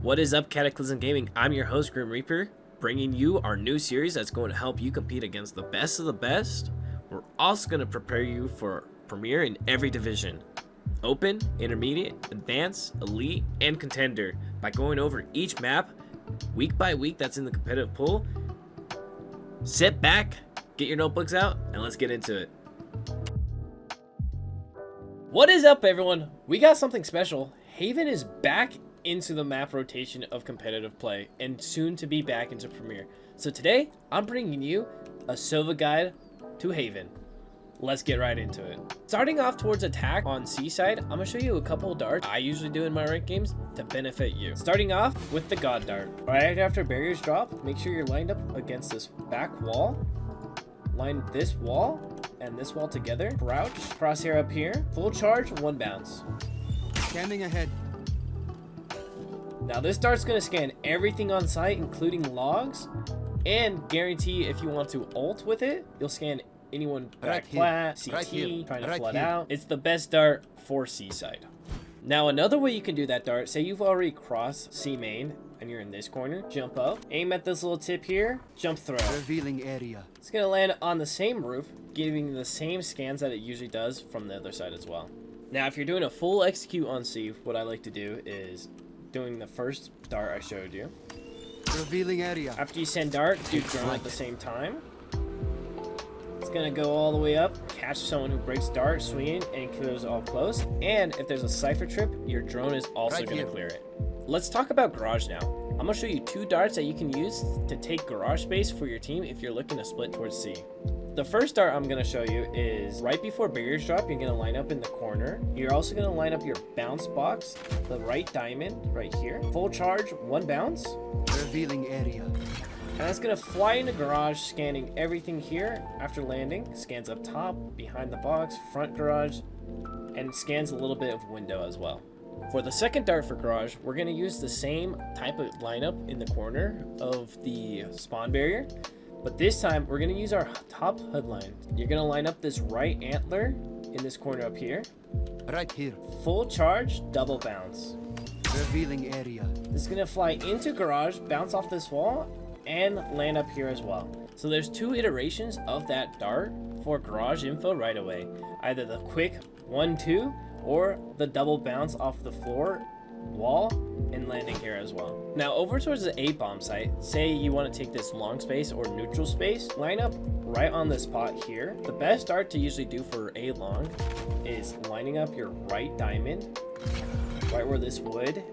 What is up, Cataclysm Gaming? I'm your host, Grim Reaper, bringing you our new series that's going to help you compete against the best of the best. We're also going to prepare you for Premier in every division. Open, Intermediate, Advanced, Elite, and Contender by going over each map week by week that's in the competitive pool. Sit back, get your notebooks out, and let's get into it. What is up, everyone? We got something special. Haven is back into the map rotation of competitive play and soon to be back into Premier. So today, I'm bringing you a Sova guide to Haven. Let's get right into it. Starting off towards attack on Seaside, I'm gonna show you a couple of darts I usually do in my ranked games to benefit you. Starting off with the God Dart. Right after barriers drop, make sure you're lined up against this back wall. Line this wall and this wall together. Crouch, crosshair up here. Full charge, one bounce. Scanning ahead. Now this dart's gonna scan everything on site, including logs, and guarantee if you want to ult with it, you'll scan anyone back flat, CT, trying to flood out. It's the best dart for Seaside. Now another way you can do that dart, say you've already crossed C main and you're in this corner, jump up, aim at this little tip here, jump throw. Revealing area. It's gonna land on the same roof, giving the same scans that it usually does from the other side as well. Now if you're doing a full execute on C, what I like to do is doing the first dart I showed you. Revealing area. After you send dart, do drone at the same time. It's gonna go all the way up, catch someone who breaks dart, swing it, and clears all close. And if there's a cipher trip, your drone is also gonna clear it. Let's talk about garage now. I'm gonna show you two darts that you can use to take garage space for your team if you're looking to split towards C. The first dart I'm gonna show you is right before barriers drop. You're gonna line up in the corner. You're also gonna line up your bounce box, the right diamond right here. Full charge, one bounce. Revealing area. And it's gonna fly in the garage, scanning everything here after landing. Scans up top, behind the box, front garage, and scans a little bit of window as well. For the second dart for garage, we're gonna use the same type of lineup in the corner of the spawn barrier, but this time we're gonna use our top hood line. You're gonna line up this right antler in this corner up here. Right here. Full charge, double bounce. Revealing area. This is gonna fly into garage, bounce off this wall, and land up here as well. So there's two iterations of that dart for garage info right away. Either the quick 1-2 or the double bounce off the floor wall and landing here as well. Now over towards the A bomb site, say you want to take this long space or neutral space, line up right on the spot here. The best dart to usually do for A long is lining up your right diamond right where this would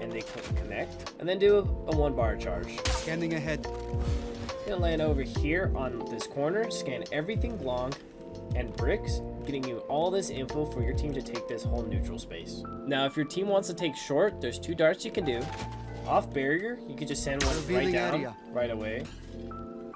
and they connect, and then do a one bar charge. Scanning ahead. Gonna land over here on this corner, scan everything long and bricks, getting you all this info for your team to take this whole neutral space. Now if your team wants to take short, there's two darts you can do. Off barrier, you can just send one right down right away.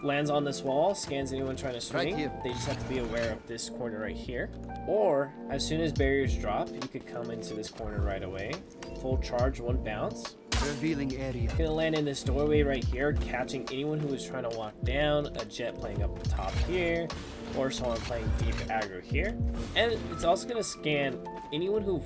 Lands on this wall, scans anyone trying to swing. They just have to be aware of this corner right here. Or as soon as barriers drop, you could come into this corner right away. Full charge, one bounce. Revealing area. Gonna land in this doorway right here, catching anyone who is trying to walk down, a jet playing up the top here, or someone playing deep aggro here. And it's also gonna scan anyone who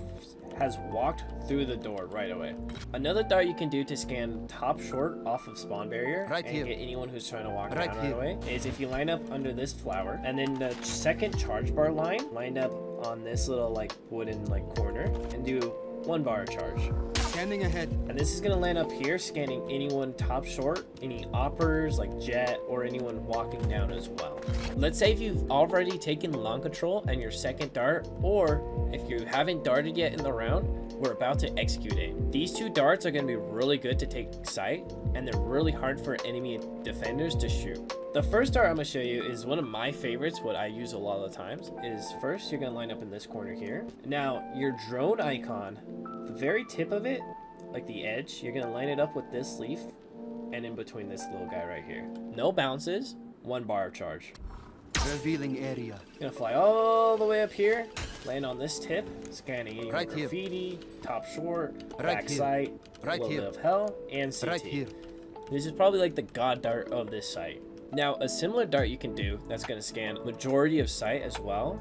has walked through the door right away. Another dart you can do to scan top short off of spawn barrier and get anyone who's trying to walk down right away is if you line up under this flower and then the second charge bar line lined up on this little like wooden like corner and do one bar charge. Scanning ahead. And this is gonna land up here, scanning anyone top short, any oppers like jet, or anyone walking down as well. Let's say if you've already taken long control and your second dart, or if you haven't darted yet in the round, we're about to execute it. These two darts are gonna be really good to take site, and they're really hard for enemy defenders to shoot. The first dart I'm gonna show you is one of my favorites, what I use a lot of the times, is first you're gonna line up in this corner here. Now, your drone icon, the very tip of it, like the edge, you're gonna line it up with this leaf and in between this little guy right here. No bounces, one bar charge. Revealing area. Gonna fly all the way up here, land on this tip, scanning any graffiti, top short, back site, a little bit of hell, and CT. This is probably like the god dart of this site. Now, a similar dart you can do that's gonna scan majority of site as well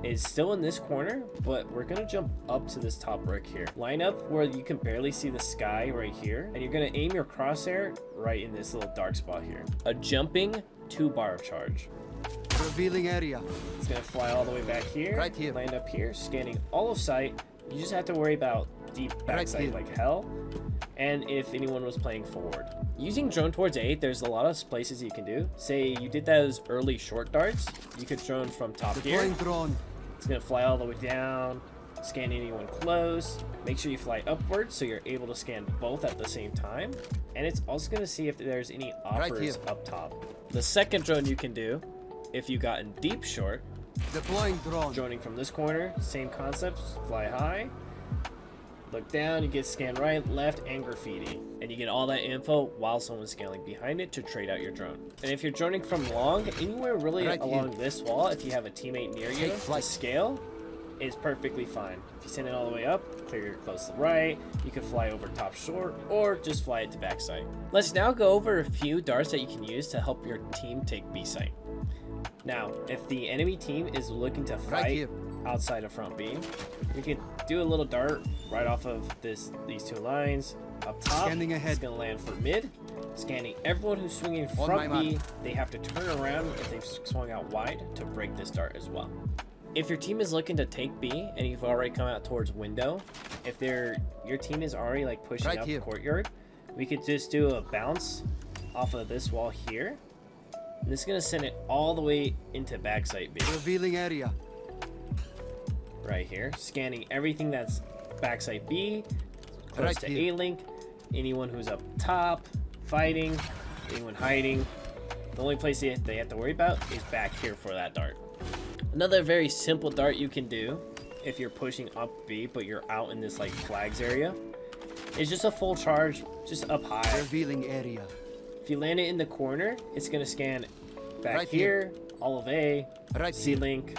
is still in this corner, but we're gonna jump up to this top brick here. Line up where you can barely see the sky right here, and you're gonna aim your crosshair right in this little dark spot here. A jumping 2-bar charge. Revealing area. It's gonna fly all the way back here, Right here. land up here, scanning all of sight. You just have to worry about deep backside here. like hell, and if anyone was playing forward. Using drone towards A, there's a lot of places you can do. Say you did that as early short darts, you could drone from top here. Deploying drone. It's gonna fly all the way down, scan anyone close. Make sure you fly upwards so you're able to scan both at the same time. And it's also gonna see if there's any offers here. up top. The second drone you can do, if you got in deep short, Deploying drone. droning from this corner, same concept, fly high, look down, you get scan right, left, and graffiti. And you get all that info while someone's scaling behind it to trade out your drone. And if you're droning from long, anywhere really Right along here. this wall, if you have a teammate near you, Take to flight. scale is perfectly fine. If you send it all the way up, clear your close to the right, you can fly over top short, or just fly it to backside. Let's now go over a few darts that you can use to help your team take B site. Now, if the enemy team is looking to Right fight here. outside of front B, you can do a little dart right off of these two lines. Up top, Scanning ahead. it's going to land for mid. Scanning everyone who's swinging On front my B, mark. they have to turn around if they've swung out wide to break this dart as well. If your team is looking to take B and you've already come out towards window, if your team is already like pushing Right up here. courtyard, we could just do a bounce off of this wall here. And this is going to send it all the way into backside B. Revealing area. Right here, scanning everything that's backside B, close Right to here. A-link, anyone who's up top, fighting, anyone hiding. The only place they have to worry about is back here for that dart. Another very simple dart you can do if you're pushing up B, but you're out in this like flags area, is just a full charge, just up high. Revealing area. If you land it in the corner, it's gonna scan back Right here, all of A, Right C-link,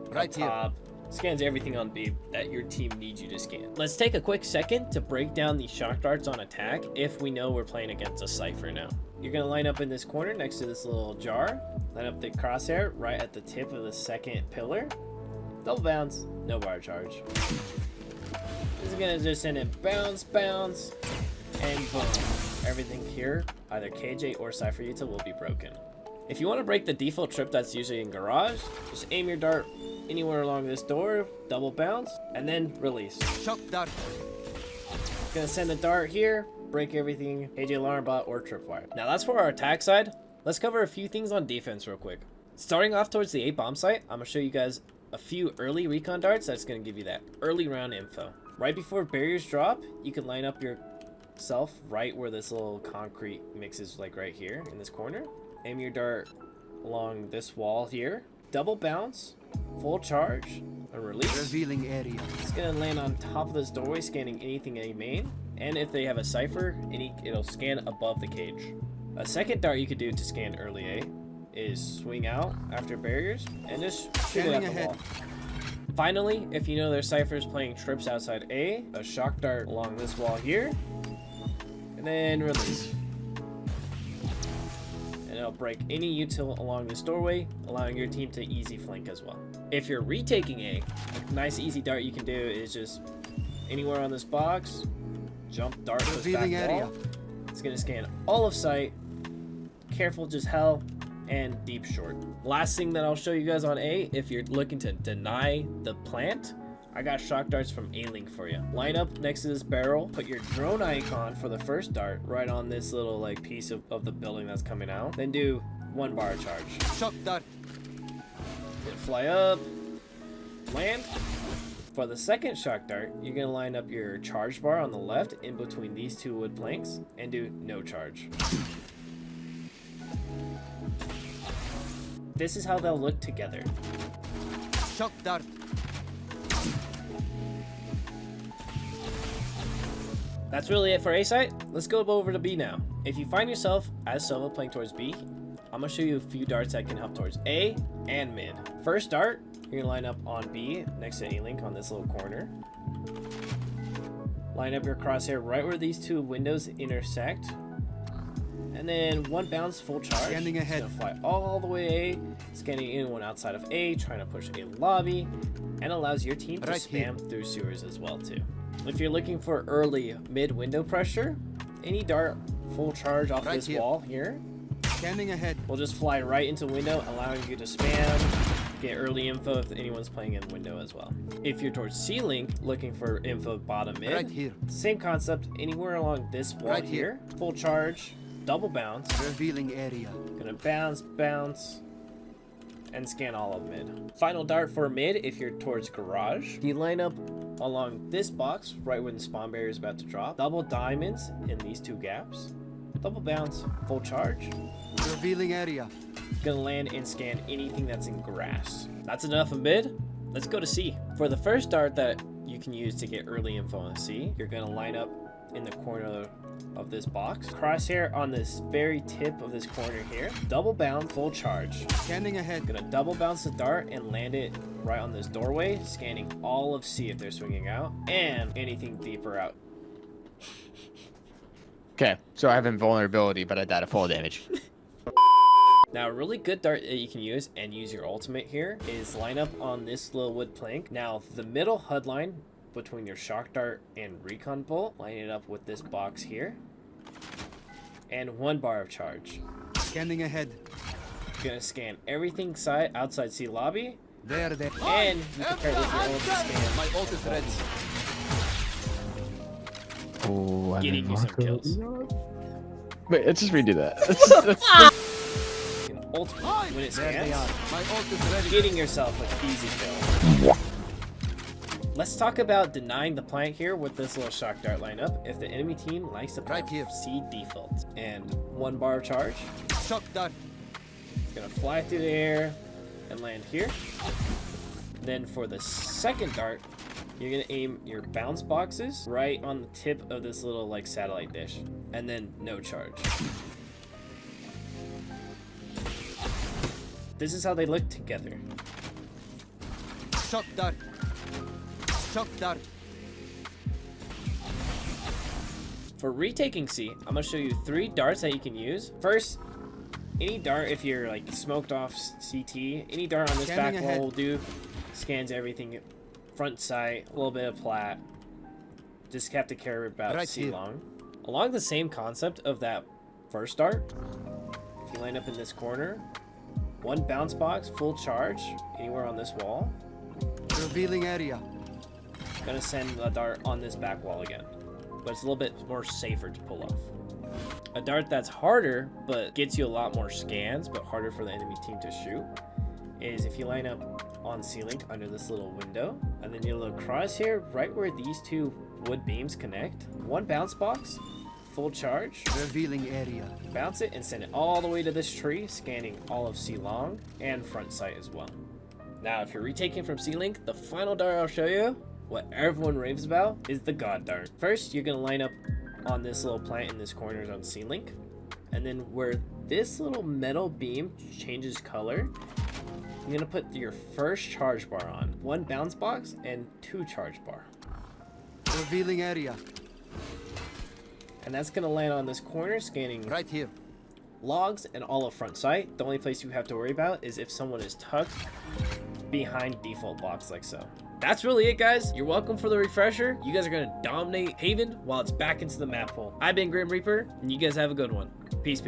Right up here. top, scans everything on B that your team needs you to scan. Let's take a quick second to break down the shock darts on attack if we know we're playing against a Cypher now. You're gonna line up in this corner next to this little jar, line up the crosshair right at the tip of the second pillar, double bounce, no bar charge. This is gonna just send it bounce, bounce, and boom. Everything here, either KJ or Cypher util, will be broken. If you want to break the default trip that's usually in garage, just aim your dart anywhere along this door, double bounce, and then release. Shock dart. Gonna send the dart here, break everything, KJ alarm bot or tripwire. Now that's for our attack side. Let's cover a few things on defense real quick. Starting off towards the A bomb site, I'm gonna show you guys a few early recon darts that's gonna give you that early round info. Right before barriers drop, you can line up yourself right where this little concrete mixes, like right here in this corner. Aim your dart along this wall here, double bounce, full charge, and release. Revealing area. It's gonna land on top of this doorway, scanning anything A main, and if they have a Cypher, it'll scan above the cage. A second dart you could do to scan early A is swing out after barriers and just shoot it at Scanning the ahead. wall. Finally, if you know their Cyphers playing trips outside A, a shock dart along this wall here, and then release. And it'll break any util along this doorway, allowing your team to easy flank as well. If you're retaking A, a nice easy dart you can do is just anywhere on this box, jump dart this back Revealing area. wall. It's gonna scan all of sight, careful just hell, and deep short. Last thing that I'll show you guys on A, if you're looking to deny the plant, I got shock darts from A-Link for you. Line up next to this barrel, put your drone icon for the first dart right on this little like piece of the building that's coming out. Then do 1 bar charge. Shock dart. Then fly up, land. For the second shock dart, you're gonna line up your charge bar on the left in between these two wood planks and do no charge. This is how they'll look together. Shock dart. That's really it for A site. Let's go over to B now. If you find yourself as Sova playing towards B, I'm gonna show you a few darts that can help towards A and mid. First dart, you're gonna line up on B next to A-Link on this little corner. Line up your crosshair right where these two windows intersect. And And then one bounce, full charge. Scanning ahead. It's gonna fly all the way A, scanning anyone outside of A, trying to push a lobby, and allows your team to Right spam through sewers as well too. If you're looking for early mid window pressure, any dart full charge off Right this here. wall here Scanning ahead. will just fly right into window, allowing you to spam, get early info if anyone's playing in window as well. If you're towards C-Link, looking for info bottom mid, Right here. same concept, anywhere along this wall Right here, full charge, double bounce, Revealing area. gonna bounce, and scan all of mid. Final dart for mid, if you're towards garage, you line up along this box, right when the spawn barrier is about to drop, double diamonds in these two gaps, double bounce, full charge, Revealing area. gonna land and scan anything that's in grass. That's enough of mid. Let's go to C. For the first dart that you can use to get early info on C, you're gonna line up in the corner of this box, crosshair on this very tip of this corner here, double bounce, full charge. Scanning ahead. Gonna double bounce the dart and land it right on this doorway, scanning all of C if they're swinging out, and anything deeper out. Okay, so I have invulnerability, but I died of fall damage. Now, a really good dart that you can use and use your ultimate here is line up on this little wood plank. Now, the middle HUD line between your shock dart and recon bolt, line it up with this box here, and 1 bar of charge. Scanning ahead. You're gonna scan everything outside C lobby, There. and you can pair it with your ult to scan. My ult is ready. Oh, I'm Getting you some kills. Wait, let's just redo that. You can ult when it There they scans, are. My ult is ready. getting yourself an easy kill. Let's talk about denying the plant here with this little shock dart lineup. If the enemy team likes to Right plant here. C default, and 1 bar of charge, Shock dart. it's gonna fly through the air and land here. Then for the second dart, you're gonna aim your bounce boxes right on the tip of this little like satellite dish, and then no charge. This is how they look together. Shock dart. Shock dart. For retaking C, I'm gonna show you 3 darts that you can use. First, any dart if you're like smoked off CT, any dart on this Scanning back ahead. wall will do. Scans everything, front sight, a little bit of plat. Just have to care about Right C here. long. Along the same concept of that first dart, if you line up in this corner, 1 bounce box, full charge, anywhere on this wall. Revealing area. Gonna send a dart on this back wall again, but it's a little bit more safer to pull off. A dart that's harder but gets you a lot more scans but harder for the enemy team to shoot is if you line up on C-Link under this little window, and then your little crosshair right where these 2 wood beams connect, 1 bounce box, full charge, Revealing area. bounce it and send it all the way to this tree, scanning all of C long and front sight as well. Now if you're retaking from C-Link, the final dart I'll show you, what everyone raves about, is the God Dart. First, you're gonna line up on this little plant in this corner on C-Link, and then where this little metal beam changes color, you're gonna put your first charge bar on, 1 bounce box and 2 charge bar. Revealing area. And that's gonna land on this corner, scanning Right here. logs and all of front sight. The only place you have to worry about is if someone is tucked behind default blocks like so. That's really it, guys. You're welcome for the refresher. You guys are gonna dominate Haven while it's back into the map hole. I've been Grim Reaper, and you guys have a good one. Peace.